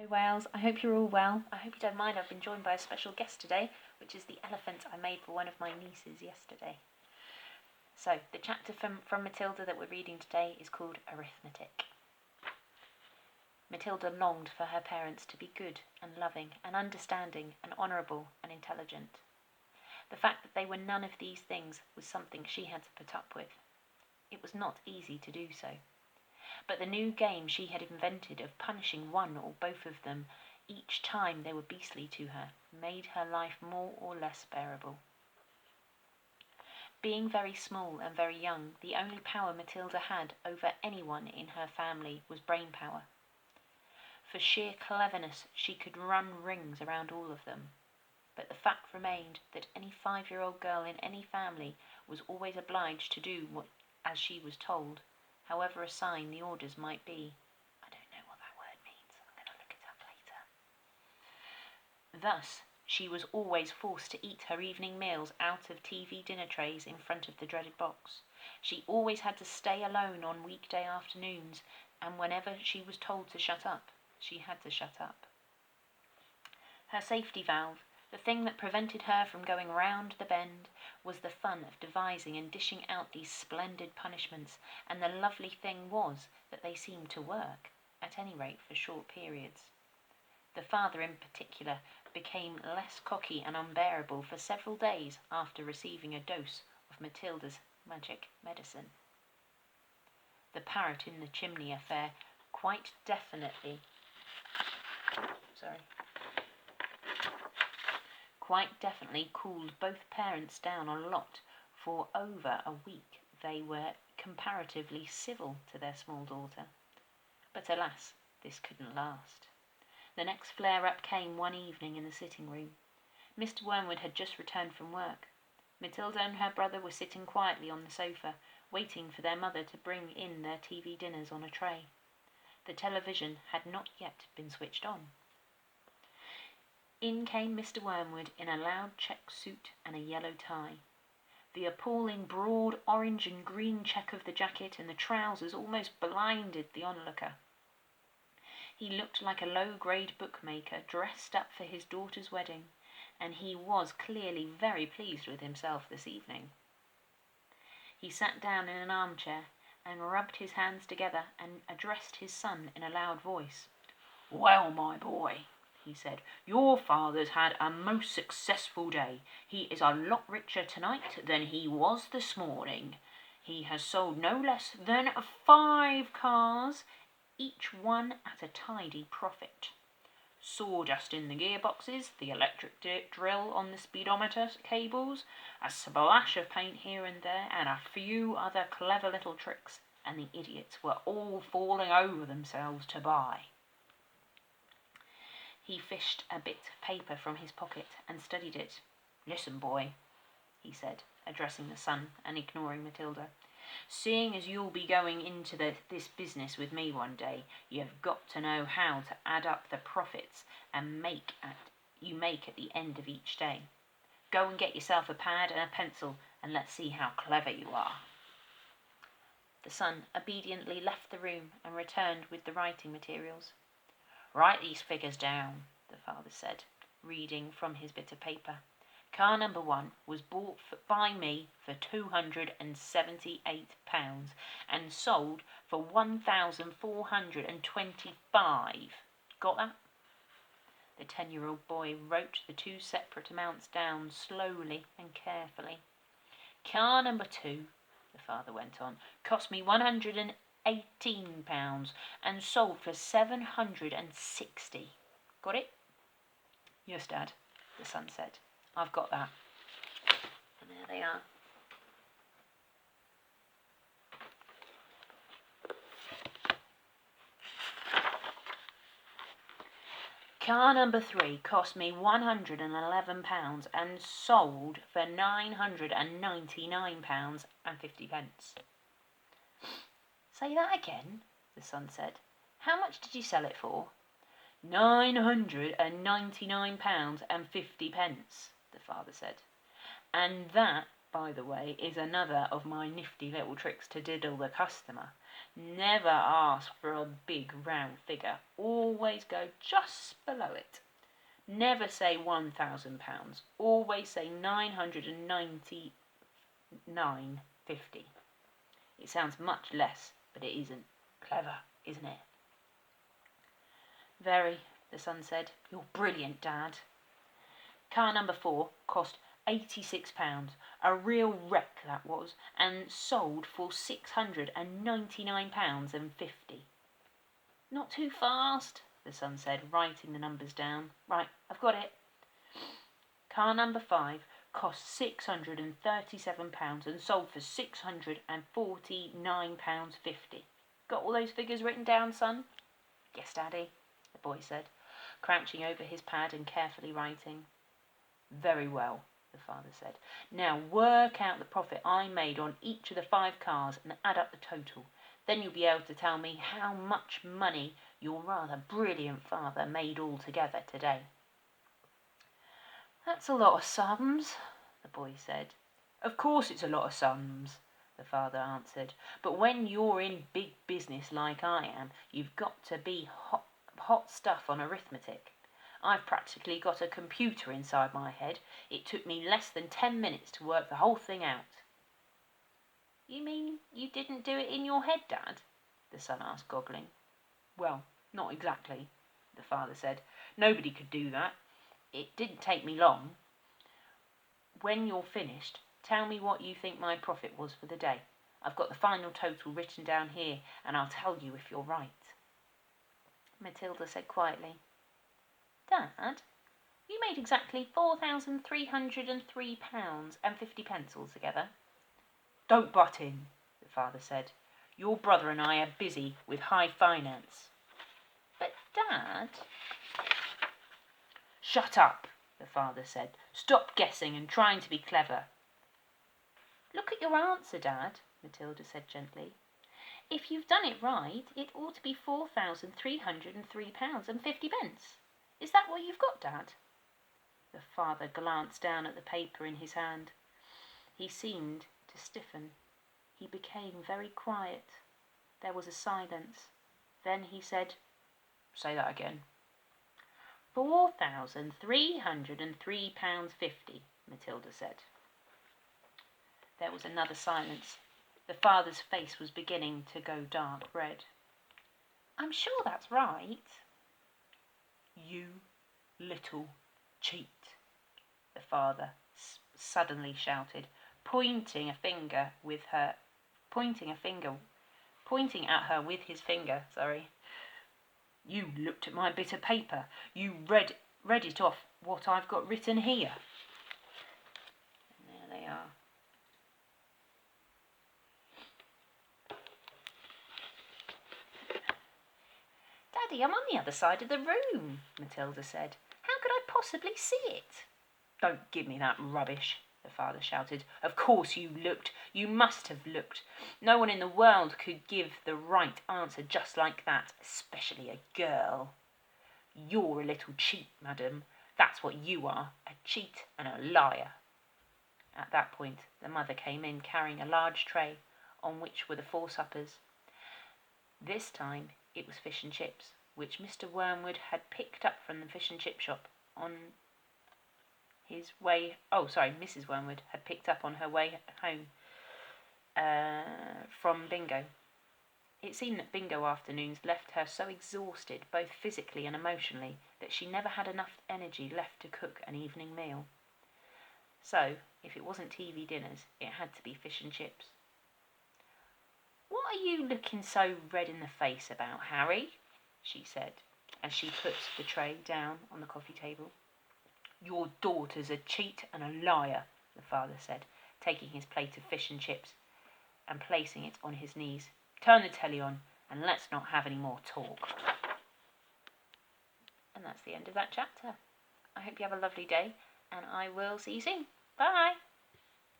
Hello Wales, I hope you're all well. I hope you don't mind, I've been joined by a special guest today, which is the elephant I made for one of my nieces yesterday. So, the chapter from Matilda that we're reading today is called Arithmetic. Matilda longed for her parents to be good and loving and understanding and honourable and intelligent. The fact that they were none of these things was something she had to put up with. It was not easy to do so. But the new game she had invented of punishing one or both of them each time they were beastly to her made her life more or less bearable. Being very small and very young, the only power Matilda had over anyone in her family was brain power. For sheer cleverness, she could run rings around all of them. But the fact remained that any 5-year-old girl in any family was always obliged to do as she was told, however assigned the orders might be. I don't know what that word means. I'm going to look it up later. Thus, she was always forced to eat her evening meals out of TV dinner trays in front of the dreaded box. She always had to stay alone on weekday afternoons, and whenever she was told to shut up, she had to shut up. Her safety valve, the thing that prevented her from going round the bend, was the fun of devising and dishing out these splendid punishments, and the lovely thing was that they seemed to work, at any rate for short periods. The father in particular became less cocky and unbearable for several days after receiving a dose of Matilda's magic medicine. The parrot in the chimney affair quite definitely cooled both parents down a lot. For over a week they were comparatively civil to their small daughter. But alas, this couldn't last. The next flare-up came one evening in the sitting room. Mr. Wormwood had just returned from work. Matilda and her brother were sitting quietly on the sofa, waiting for their mother to bring in their TV dinners on a tray. The television had not yet been switched on. In came Mr. Wormwood in a loud check suit and a yellow tie. The appalling broad orange and green check of the jacket and the trousers almost blinded the onlooker. He looked like a low-grade bookmaker dressed up for his daughter's wedding, and he was clearly very pleased with himself this evening. He sat down in an armchair and rubbed his hands together and addressed his son in a loud voice. "Well, my boy," he said, "your father's had a most successful day. He is a lot richer tonight than he was this morning. He has sold no less than 5 cars, each one at a tidy profit. Sawdust in the gearboxes, the electric drill on the speedometer cables, a splash of paint here and there, and a few other clever little tricks, and the idiots were all falling over themselves to buy." He fished a bit of paper from his pocket and studied it. "Listen, boy," he said, addressing the son and ignoring Matilda. "Seeing as you'll be going into this business with me one day, you've got to know how to add up the profits you make at the end of each day. Go and get yourself a pad and a pencil, and let's see how clever you are." The son obediently left the room and returned with the writing materials. "Write these figures down," the father said, reading from his bit of paper. "Car number 1 was bought by me for £278 and sold for £1,425. Got that?" The 10-year-old boy wrote the 2 separate amounts down slowly and carefully. "Car number 2," the father went on, "cost me £118 and sold for £760. Got it?" "Yes, Dad," the son said. "I've got that." And there they are. "Car number 3 cost me £111 and sold for £999.50. "Say that again," the son said. "How much did you sell it for?" £999.50, the father said. "And that, by the way, is another of my nifty little tricks to diddle the customer. Never ask for a big round figure. Always go just below it. Never say £1,000. Always say 999.50. It sounds much less, but it isn't. Clever, isn't it? Very, the son said. You're brilliant, Dad. Car number 4 cost £86, a real wreck that was, and sold for £699.50. Not too fast, the son said, writing the numbers down. Right, I've got it. Car number 5 cost £637 and sold for £649.50. Got all those figures written down, son? Yes, Daddy, the boy said, crouching over his pad and carefully writing. Very well, the father said. Now work out the profit I made on each of the 5 cars and add up the total. Then you'll be able to tell me how much money your rather brilliant father made altogether today. That's a lot of sums, the boy said. Of course it's a lot of sums, the father answered. But when you're in big business like I am, you've got to be hot stuff on arithmetic. I've practically got a computer inside my head. It took me less than 10 minutes to work the whole thing out. You mean you didn't do it in your head, Dad? The son asked, goggling. Well, not exactly, the father said. Nobody could do that. It didn't take me long. When you're finished, tell me what you think my profit was for the day. I've got the final total written down here, and I'll tell you if you're right. Matilda said quietly, Dad, you made exactly £4,303.50 altogether. Don't butt in, the father said. Your brother and I are busy with high finance. But, Dad... Shut up, the father said. Stop guessing and trying to be clever. Look at your answer, Dad, Matilda said gently. If you've done it right, it ought to be £4,303.50. Is that what you've got, Dad? The father glanced down at the paper in his hand. He seemed to stiffen. He became very quiet. There was a silence. Then he said, Say that again. £4,303.50, Matilda said. There was another silence. The father's face was beginning to go dark red. I'm sure that's right. You little cheat, the father suddenly shouted, pointing at her with his finger. You looked at my bit of paper. You read it off what I've got written here. And there they are. Daddy, I'm on the other side of the room, Matilda said. How could I possibly see it? Don't give me that rubbish, the father shouted. Of course you looked. You must have looked. No one in the world could give the right answer just like that, especially a girl. You're a little cheat, madam. That's what you are, a cheat and a liar. At that point, the mother came in carrying a large tray on which were the 4 suppers. This time it was fish and chips, which Mr. Wormwood had picked up from the fish and chip shop on his way... Mrs. Wormwood had picked up on her way home from bingo. It seemed that bingo afternoons left her so exhausted, both physically and emotionally, that she never had enough energy left to cook an evening meal. So, if it wasn't TV dinners, it had to be fish and chips. What are you looking so red in the face about, Harry? She said, as she put the tray down on the coffee table. Your daughter's a cheat and a liar, the father said, taking his plate of fish and chips and placing it on his knees. Turn the telly on and let's not have any more talk. And that's the end of that chapter. I hope you have a lovely day and I will see you soon. Bye!